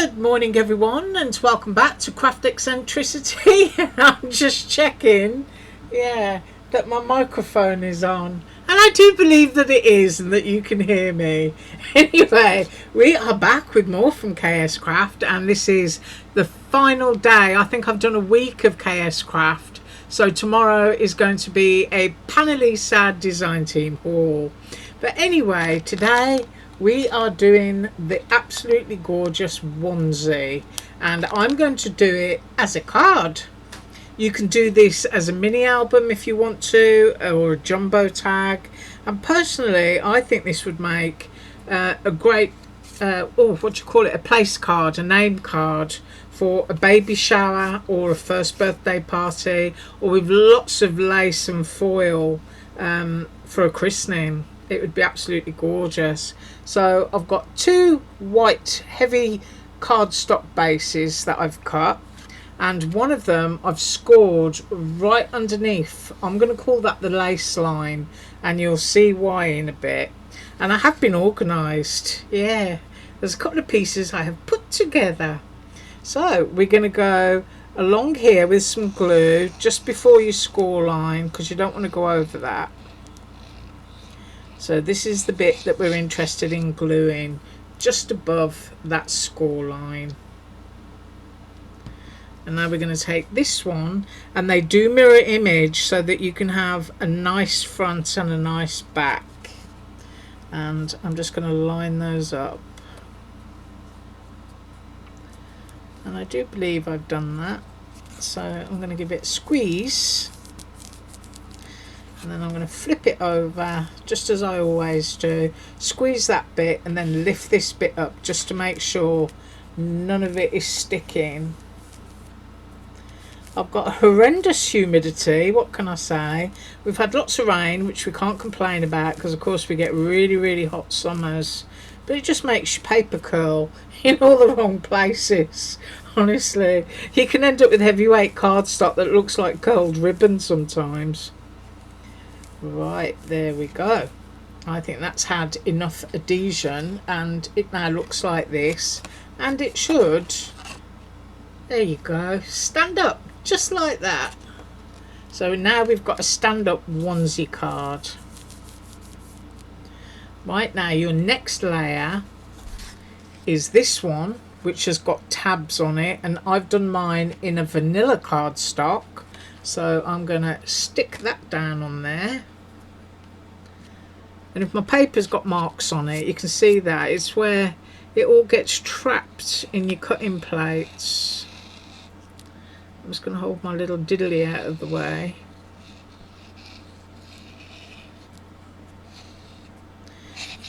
Good morning everyone and welcome back to Craft Eccentricity. I'm just checking, that my microphone is on. And I do believe that it is and that you can hear me. Anyway, we are back with more from KSCRAFT and this is the final day. I think I've done a week of KSCRAFT. So tomorrow is going to be a Panelisa design team haul. But anyway, today we are doing the absolutely gorgeous onesie and I'm going to do it as a card. You can do this as a mini album if you want to, or a jumbo tag, and personally I think this would make a great a place card, a name card for a baby shower or a first birthday party, or with lots of lace and foil for a christening. It would be absolutely gorgeous. So I've got two white heavy cardstock bases that I've cut, and one of them I've scored right underneath. I'm going to call that the lace line, and you'll see why in a bit. And I have been organised. There's a couple of pieces I have put together. So we're going to go along here with some glue just before your score line, because you don't want to go over that. So this is the bit that we're interested in gluing, just above that score line. And now we're going to take this one, and they do mirror image so that you can have a nice front and a nice back. And I'm just going to line those up. And I do believe I've done that. So I'm going to give it a squeeze. And then I'm going to flip it over just as I always do, squeeze that bit and then lift this bit up just to make sure none of it is sticking. I've got a horrendous humidity, what can I say? We've had lots of rain, which we can't complain about because of course we get really hot summers, but it just makes your paper curl in all the wrong places. Honestly, you can end up with heavyweight cardstock that looks like curled ribbon sometimes. Right, there we go. I think that's had enough adhesion and it now looks like this, and it should, there you go, stand up just like that. So now we've got a stand-up onesie card. Right, now your next layer is this one, which has got tabs on it, and I've done mine in a vanilla cardstock. So I'm going to stick that down on there. And if my paper's got marks on it, you can see that. It's where it all gets trapped in your cutting plates. I'm just going to hold my little diddly out of the way.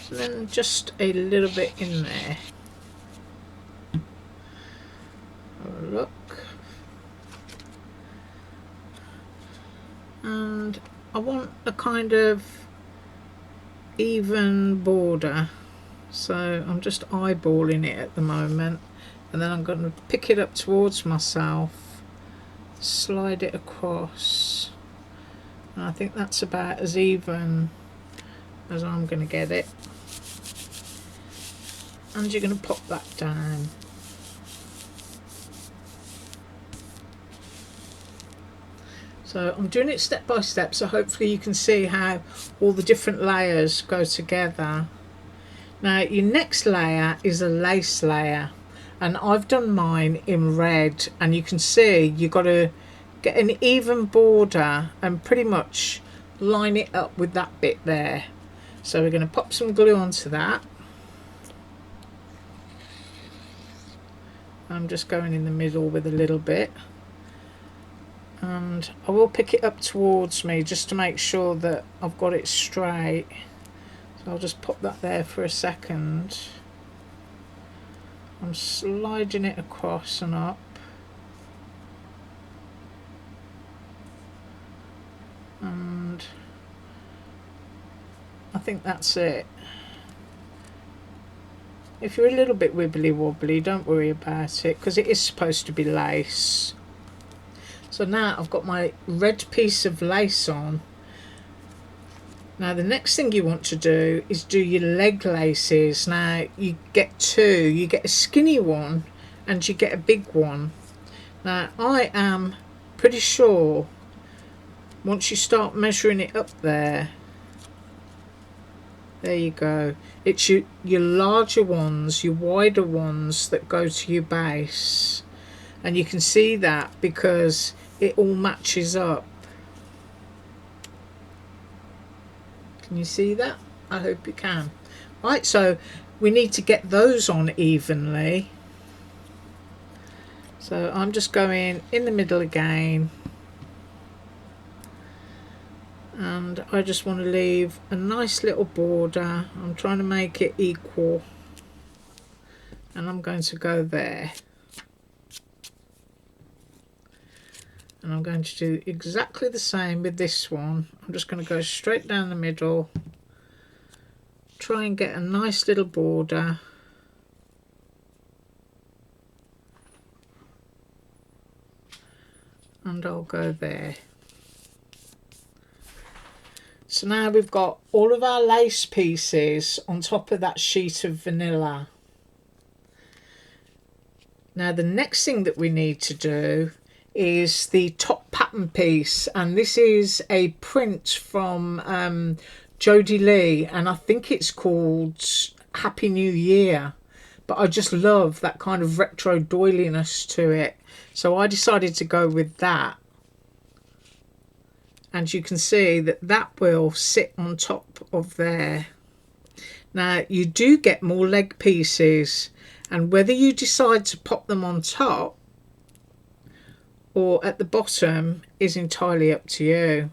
And then just a little bit in there. Have a look. And I want a kind of even border, so I'm just eyeballing it at the moment, and then I'm going to pick it up towards myself, slide it across, and I think that's about as even as I'm going to get it. And you're going to pop that down. So I'm doing it step by step, so hopefully you can see how all the different layers go together. Now your next layer is a lace layer, and I've done mine in red, and you can see you've got to get an even border and pretty much line it up with that bit there. So we're going to pop some glue onto that. I'm just going in the middle with a little bit. And I will pick it up towards me just to make sure that I've got it straight. So I'll just pop that there for a second. I'm sliding it across and up. And I think that's it. If you're a little bit wibbly wobbly, don't worry about it, because it is supposed to be lace. So now I've got my red piece of lace on. Now the next thing you want to do is do your leg laces. Now you get two. You get a skinny one and you get a big one. Now I am pretty sure once you start measuring it up there you go, it's your larger ones, your wider ones that go to your base, and you can see that because it all matches up. Can you see that? I hope you can. Right, so we need to get those on evenly. So I'm just going in the middle again, and I just want to leave a nice little border. I'm trying to make it equal, and I'm going to go there, and I'm going to do exactly the same with this one. I'm just going to go straight down the middle, try and get a nice little border, and I'll go there. So now we've got all of our lace pieces on top of that sheet of vanilla. Now the next thing that we need to do is the top pattern piece, and this is a print from Jodie Lee, and I think it's called Happy New Year, but I just love that kind of retro doiliness to it, so I decided to go with that. And you can see that that will sit on top of there. Now you do get more leg pieces, and whether you decide to pop them on top or at the bottom is entirely up to you.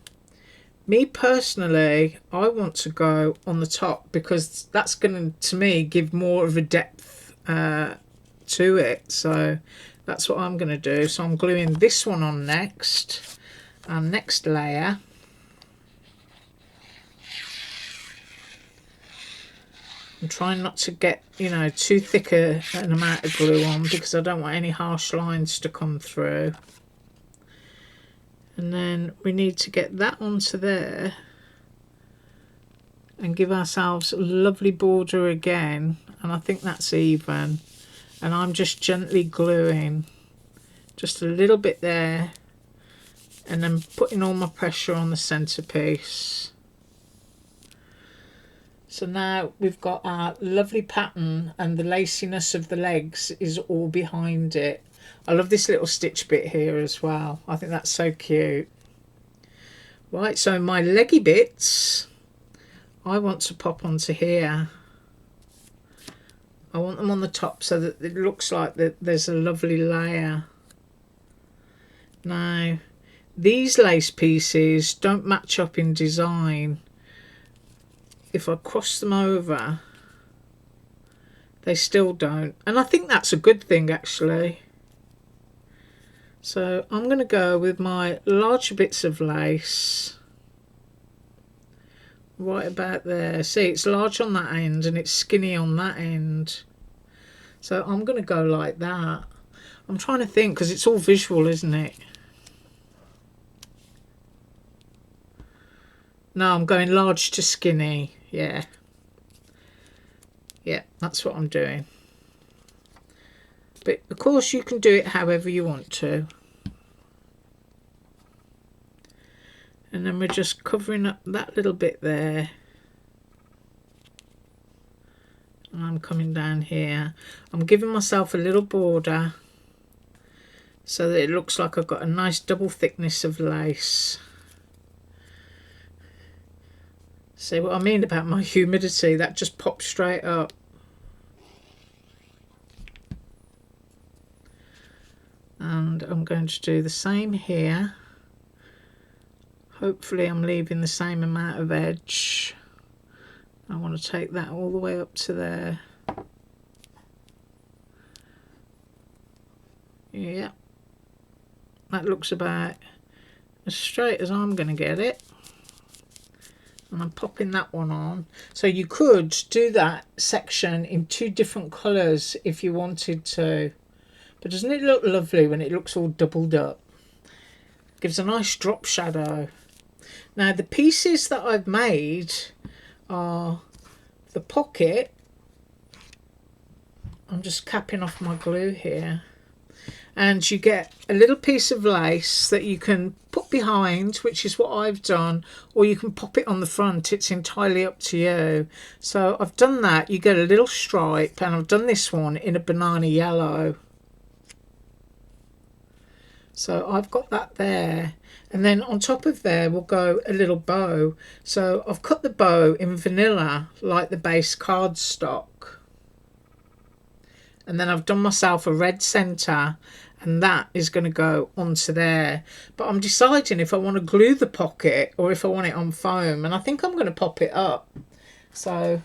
Me personally, I want to go on the top because that's going to me give more of a depth to it. So that's what I'm going to do. So I'm gluing this one on next. Our next layer. I'm trying not to get, you know, too thick an amount of glue on because I don't want any harsh lines to come through. And then we need to get that onto there and give ourselves a lovely border again, and I think that's even, and I'm just gently gluing just a little bit there, and then putting all my pressure on the centerpiece. So now we've got our lovely pattern, and the laciness of the legs is all behind it. I love this little stitch bit here as well. I think that's so cute. Right, so my leggy bits, I want to pop onto here. I want them on the top so that it looks like that there's a lovely layer. Now, these lace pieces don't match up in design. If I cross them over, they still don't. And I think that's a good thing, actually. So I'm going to go with my larger bits of lace right about there. See, it's large on that end and it's skinny on that end. So I'm going to go like that. I'm trying to think because it's all visual, isn't it? No, I'm going large to skinny. Yeah. Yeah, that's what I'm doing. But of course you can do it however you want to. And then we're just covering up that little bit there. And I'm coming down here. I'm giving myself a little border so that it looks like I've got a nice double thickness of lace. See what I mean about my humidity? That just pops straight up. And I'm going to do the same here. Hopefully I'm leaving the same amount of edge. I want to take that all the way up to there. Yeah, that looks about as straight as I'm going to get it. And I'm popping that one on. So you could do that section in two different colours if you wanted to. But doesn't it look lovely when it looks all doubled up? Gives a nice drop shadow. Now the pieces that I've made are the pocket I'm just capping off my glue here. And you get a little piece of lace that you can put behind, which is what I've done, or you can pop it on the front. It's entirely up to you. So I've done that. You get a little stripe, and I've done this one in a banana yellow. So I've got that there. And then on top of there will go a little bow. So I've cut the bow in vanilla, like the base cardstock. And then I've done myself a red centre, and that is going to go onto there. But I'm deciding if I want to glue the pocket or if I want it on foam, and I think I'm going to pop it up. So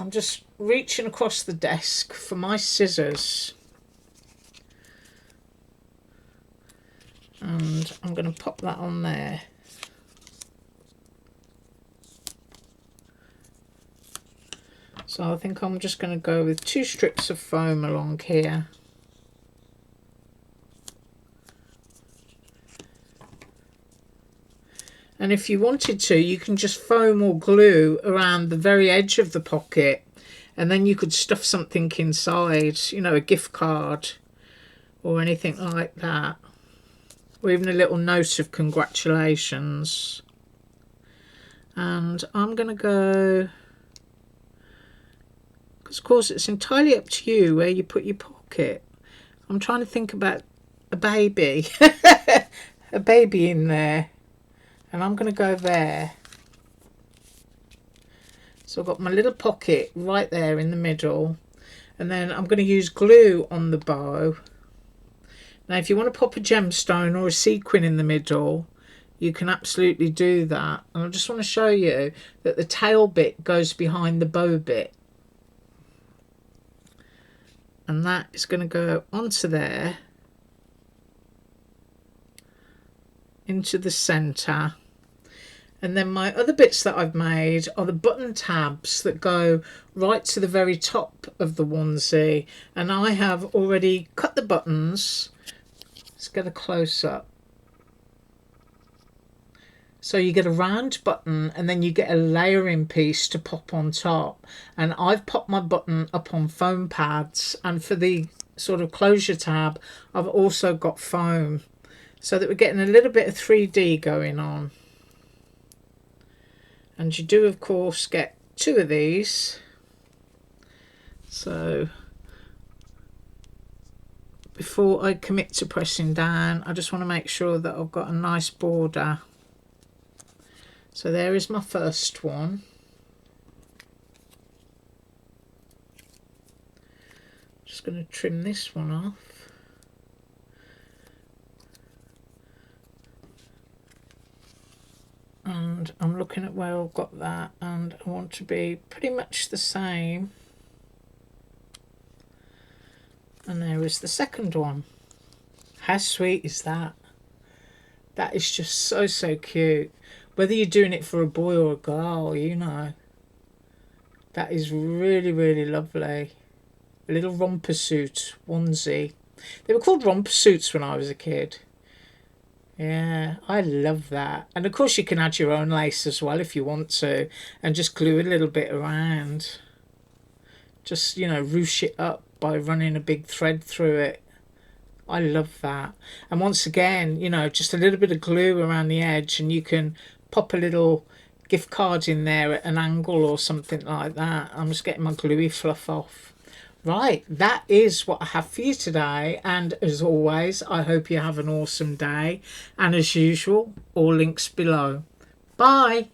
I'm just reaching across the desk for my scissors, and I'm going to pop that on there. So I think I'm just going to go with 2 strips of foam along here. And if you wanted to, you can just foam or glue around the very edge of the pocket, and then you could stuff something inside, you know, a gift card or anything like that, or even a little note of congratulations. And I'm going to go, because of course it's entirely up to you where you put your pocket. I'm trying to think about a baby, a baby in there. And I'm going to go there. So I've got my little pocket right there in the middle. And then I'm going to use glue on the bow. Now if you want to pop a gemstone or a sequin in the middle, you can absolutely do that. And I just want to show you that the tail bit goes behind the bow bit. And that is going to go onto there, into the centre. And then my other bits that I've made are the button tabs that go right to the very top of the onesie. And I have already cut the buttons. Let's get a close-up. So you get a round button, and then you get a layering piece to pop on top. And I've popped my button up on foam pads. And for the sort of closure tab, I've also got foam, so that we're getting a little bit of 3D going on. And you do of course get 2 of these. So before I commit to pressing down, I just want to make sure that I've got a nice border. So there is my first one. Just going to trim this one off. And I'm looking at where I've got that, and I want to be pretty much the same. And there is the second one. How sweet is that? That is just so, so cute. Whether you're doing it for a boy or a girl, you know. That is really, really lovely. A little romper suit onesie. They were called romper suits when I was a kid. Yeah, I love that. And of course you can add your own lace as well if you want to, and just glue a little bit around. Just, you know, ruche it up by running a big thread through it. I love that. And once again, you know, just a little bit of glue around the edge, and you can pop a little gift card in there at an angle or something like that. I'm just getting my gluey fluff off. Right, that is what I have for you today, and as always, I hope you have an awesome day, and as usual, all links below. Bye.